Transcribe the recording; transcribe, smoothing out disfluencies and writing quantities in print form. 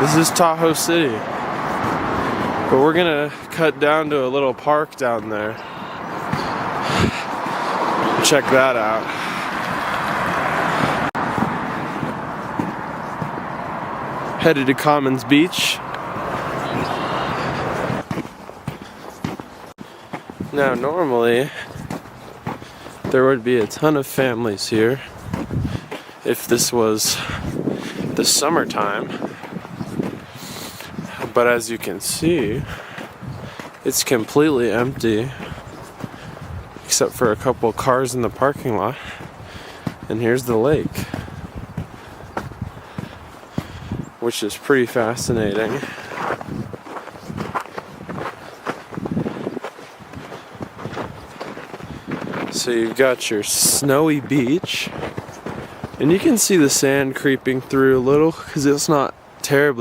This is Tahoe City. But we're gonna cut down to a little park down there. Check that out. Headed to Commons Beach. Now normally there would be a ton of families here if this was the summertime, but as you can see, it's completely empty except for a couple cars in the parking lot. And here's the lake, which is pretty fascinating. So you've got your snowy beach, and you can see the sand creeping through a little because it's not terribly